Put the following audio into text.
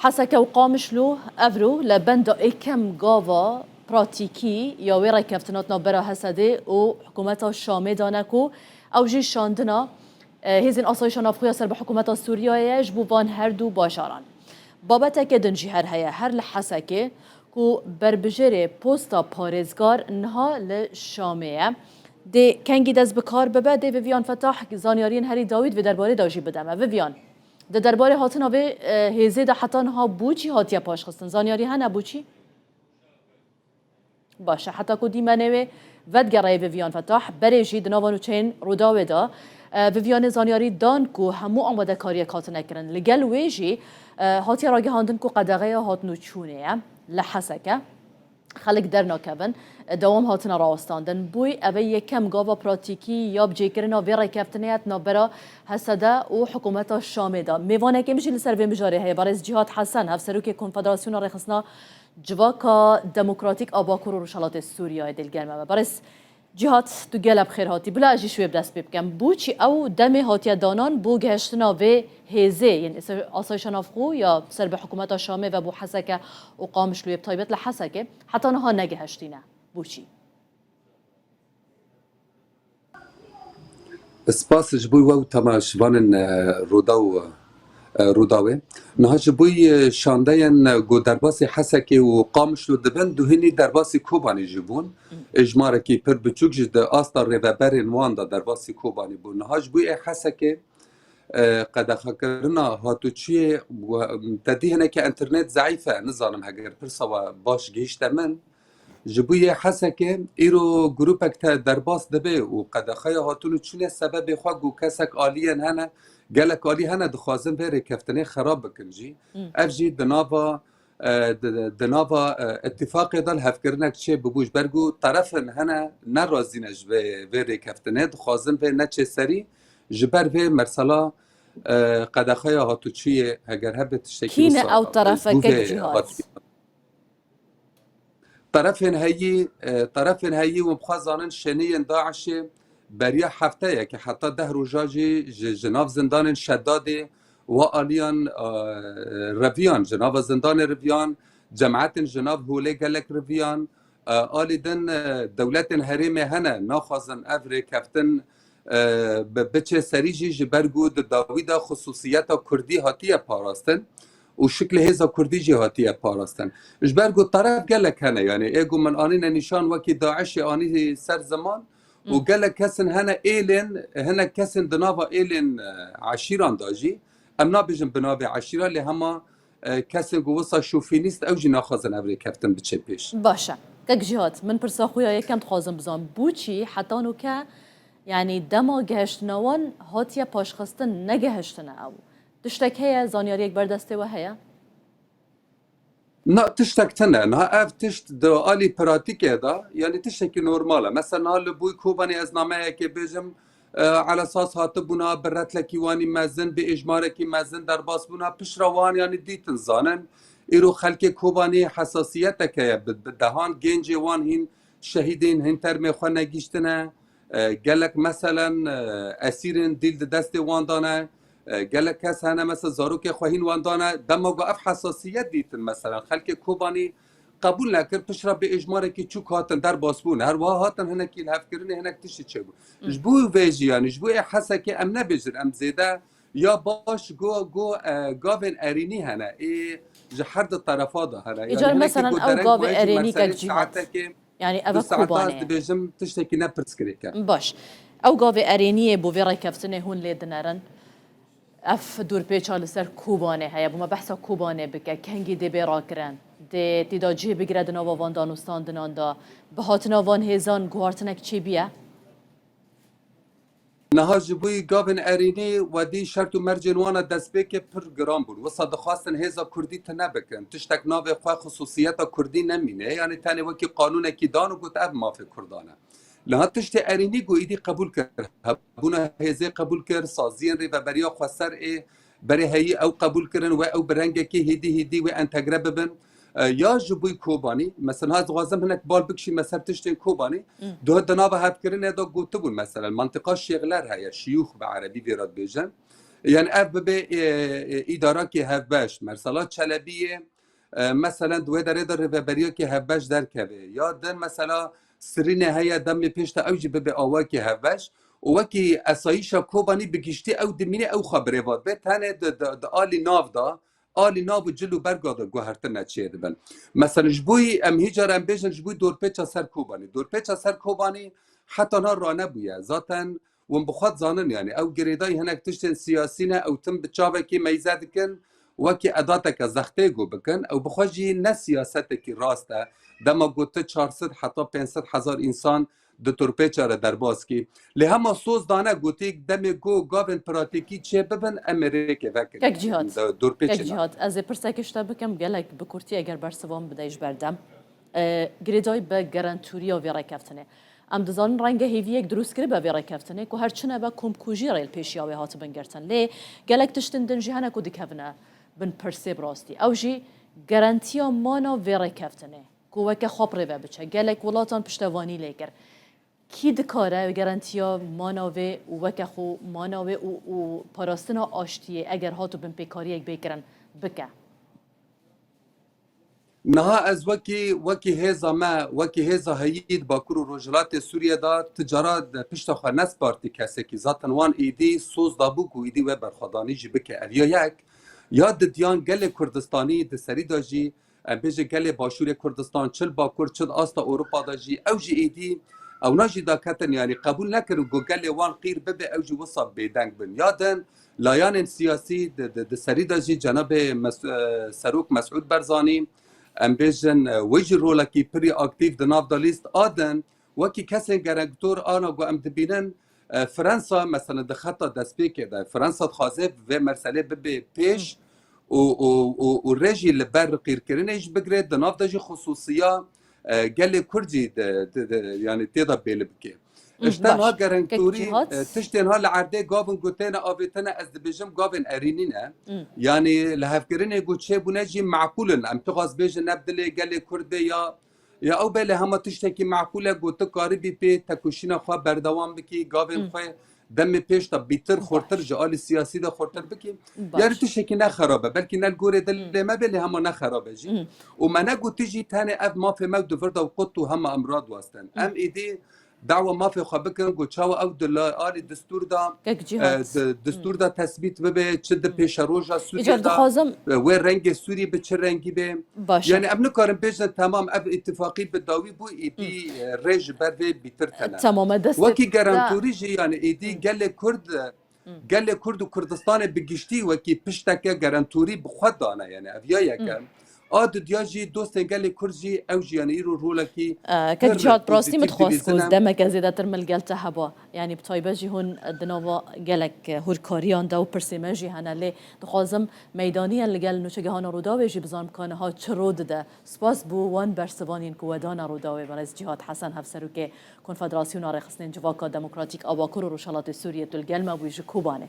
حسك وقامشلو افرو لبند اكم غاوا براتيكي يا ويرا كفتناتنا برا هسده و حكومات الشام دانكو او جي شاندنا هزين اصايشان افخويا سر بحكومات سوريا يجبوان هر دو باشاران بابتا كدنجي هر هيا هر لحسكي كو بربجري بوستا باريزگار نها للشامية دي كنگي دز بكار ببا دي فيفيان فتح زانيارين هري داويد في درباري داوجي بدمه فيفيان ده درباره هاتنا به هزه ده حتی ها بوچی هاتیا پاش خستن زانیاری ها نبوچی باشه حتی کدی منوی ود گرای ویان فتح بریجی دنوانو چین روداوه دا ویان زانیاری دان کو همو آماده کاری کات نکرن لگل ویجی هاتیا راگه هاندن کو قدغه هاتنو چونه لحسکه خلق در ناکبن دوام هاتنا راستاندن بوی اوی یکم گاوا پراتیکی یا بجیکرنا وی رکفتنیت نابرا حسده و حکومت شام دا میوانه که میشه لسر وی مجاره هی بارز جهاد حسن هفسرو که کنفدراسیون رخصنا جواکا دموکراتیک آباکور و رشالات سوریای دلگرمه بارز جهاد تو گلب خیر هاتی بلا اجی شوی بدست بکم بو چی او دم هاتی دانان بو گهشتنا و هزه یعنی آسایشان افخو یا سر به حکومت شامه و بو حسکه و قامش لوی بطایبت لحسکه حتی نها نگهشتینه بو چی سپاس جبوی و تماشوان روداوه نها جبوی شاندهین گو درباسی حسکی و قامشلو دبن دوهنی درباسی کوبانی جبون اجماره کی پر بچوک جد آستا ریوبرین وان دا درباسی کوبانی بون نها جبوی حسکی قدخه کرنا هاتوچی و تدیهنه که انترنت ضعیفه نزانم هگر پرسا باش گیشت من جبوی حسکه ایرو گروپک تا درباس دبه و قدخه هاتونو چونه سبب خواه گو کسک آلیین هنه گلک آلی هنه دخوازم بره کفتنه خراب بکن جی اف جی دناوا اتفاقی دال هفکرنک چه ببوش برگو طرفن هنه نرازینش بره کفتنه دخوازم به نچه سری جبر به مرسلا قدخه هاتو چیه اگر هبه تشکی کینه او طرفک جهاد طرفن هایی و بخوازانن شنین داعش بریا هفته که حتی 10 روزاجی جناف زندان شداده و آلیان رویان جناف زندان رویان جماعت جناف هوله گلک رویان آلیدن دولت هریم هنه ناخوازن افری کفتن بچه سریجی جبرگود داویدا خصوصیت کردی هاتیه پاراستن و شکل هزا کردی جهاتیه پاراستن اجبرگو طرف گلک هنه یعنی ایگو من آنین نشان وکی داعش آنی سر زمان و گلک کسن هنه ایلین هنه کسن دناوا ایلین عشیران داجی ام نابجن بنابه عشیران لی هما کسن گو وصا شوفینیست او جی ناخوازن ابری کفتن بچه پیش باشه کک جهاد من پرسا خویا یکم تخوازم بزان بوچی حتی نو که يعني دما گهشتنوان هاتیا پاشخستن نگهشتنه او تشتك هيا زانيار يك بردسته وهيا نا تشتك تنه نا اف تشت دو آلی پراتیکه دا يعني تشتكي نورماله مثلا هال بوي كوباني از نامه که بجم على اساس هاتبونا برت لکی وانی مزن به اجماره کی مزن در باس بونا پشروان يعني دیتن زانن ایرو خلک کوبانی حساسیت که بدهان گنج وان هین شهیدین هین ترمی خو نگیشتنه گلک مثلا اسیرن دیل دست وان دانه گلک کس هنه مثلا زاروک خواهین وان دانه دما گو اف حساسیت دیتن مثلا خلک کوبانی قبول نکرد پشرا به اجماره که چوک هاتن در باسبون هر واه هاتن هنه کیل هف کرنه هنه کتشی چه بو جبو ویجی یعنی جبو حسا که ام نبجر ام زیده یا باش گو گاوین ارینی هنه ای جحرد طرفا ده هنه ایجار مثلا او گاو ارینی که جهات يعني أبا كوباني بيجم تشتكي نبرس كريكا باش أو قاوي أرينية بوفيرا كفتنة هون ليدنارن أف دور بيتش على سر كوباني هيا بما بحث كوباني بكا كهنجي دي بيراكرن دي تداجي بجرد نوا وان دانوستان دناندا بهاتنا وان هزان قوارتنك چي بيا نهاج بوی گاون ارینی و دی شرط و مرجن وانا دست بکه پر گرام بود و صد خواستن هزا کردی تنبکن تشتک ناو خواه خصوصیت کردی نمینه یعنی تنه وکی قانون کی دانو گوت اب مافی کردانه لها تشت ارینی گو ایدی قبول کرد بونا هزه قبول کرد سازین ری و بریا خسر ای بری هی او قبول کردن و او برنگه کی هدی و انتگره ببن یا جبوی کوبانی مثلا هز غازم هناك بال بكشي مثلا تشتين كوباني دو دنابا هاد كرين هذا قلت بقول مثلا منطقة شغلر هي شيوخ بعربي بيراد بيجن يعني اف به اداره کی هفبش مرسلا چلبیه مثلا دوی داره در رهبری کی هفبش در کوه یا در مثلا سرینه هيا دم پیشت اوجی به آوا کی هفبش و وکی اسایشا کوبانی بگشتی او دمینه او خبره واد به تنه د آلی ناو دا آلی ناو جلو برگاده گوهرتن چیه دبن مثلا جبوی ام هیجار ام بیشن جبوی دور پیچا سر کوبانی دور پیچا سر کوبانی حتی نا رانه بویه ذاتن ون بخواد زانن يعني او جريداي هناك تشتن سياسينا او تم بتشابكي ميزادكن وكي اداتك زختيگو بكن او بخوجي نا سياستك راسته دما قلت 400 حتى 500 هزار انسان د تورپیچاره در باز کی له هم سوز دانه گوتیک دم گو گاون پراتیکی چه ببن امریکا وکر یک جهات دورپیچ یک جهات از پرسکش تا بکم گلک بکورتی اگر برسوام بدایش بردم گریدای به گارانتوریا ویرا کفتنه ام دزان رنگ هیوی یک دروس کرده به ویرا کفتنه که هرچنه با کمکوژی ریل پیشیاوی هات بنگرتن لی گلک تشتن دنجی هنه کودی کفنه بن پرسیب راستی او جی گارانتیا مانا ویرا کفتنه که وکه خواب ریوه بچه گلک ولاتان پشتوانی لیکر کی دکاره گارانتیا ماناوی و وکه خو ماناوی و پاراستنا آشتیه اگر هاتو بن پیکاری یک بیکرن بکه نها از وکی هزا ما وکی هزا هید باکور و رجلات سوریه دا تجارت پشت خو نس پارتی کسی که ذاتن وان ایدی سوز دابو کو ایدی و برخوادانی جی بکه اویا یک یاد دیان گل کردستانی د سری دا جی بیجه گل باشور کردستان چل باکور چل آستا اروپا دا جی او جی ایدی او ناجی دا کتن یعنی قبول نکرو گو گل وان قیر ببه او جی وصاب بیدنگ بن یادن لایان سیاسی د سری دا جی جناب سروک مسعود برزانی ام بیژن ویجی رولا کی پری اکتیو د ناف دا لیست آدن وکی کسی گرگتور آنا گو ام دبینن فرانسا مثلا د خطا دست پیکه ده فرانسا خوازه و مرسله ببه پیش و رژی لبر قیر کرنش بگره د ناف دا جی خصوصیا گل کردی یعنی تیدا بیل بکه اشتنها گرنگتوری تشتنها لعرده گاون گوتين آبتنا از دبيجم گاون ارينينا يعني لهفكرين قلت شيء بنجي معقولا ام تغاز بيج نبدل قال كرد يا او بله هم تشتكي معقوله قلت قاربي بي تكوشينا خو بردوام بكي گاون خو دم پیش تا بیتر خورتر جال سیاسی دا خورتر بکی یعنی تو شکی نه خرابه بلکه نه گوره دل ما بله هم نه خرابه جی و من گوتی جی تانه اف ما في مود فردا و قط و هم امراض واستن ام ایدی دعوة ما في خبكن قوتشاو او آل دستور دا دستور دا تثبيت ببه تشد بيش روجا سوريا دا وين رنگ سوري بچه رنگي به يعني ابن كارم بيجن تمام اب اتفاقي بالداوي بو ايدي ريج بده بيترتنا تمام دست وكي جارانتوري جي يعني ايدي قال كرد وكردستان بگشتي وكي بشتكه جارانتوري بخود دانا يعني افيا يكم آد دیاجی دوستن گل کرجی او جیانی رو رولکی که جهات براستی متخواست کوز دمک زیاده تر ملگل تهبا یعنی بطایبه جی هون دنوا گلک هورکاریان دا و پرسیمه جی هنه لی دخوازم میدانی لگل نوچگه هانا رو داوی جی بزان کانه ها چرود ده سپاس بو وان برسوانین که ودانا رو داوی برز جهات حسن هفسرو که کنفدراسیون آره خسنین جواکا دموکراتیک آباکور و روشالات سوریه تلگل مبویج کوبانه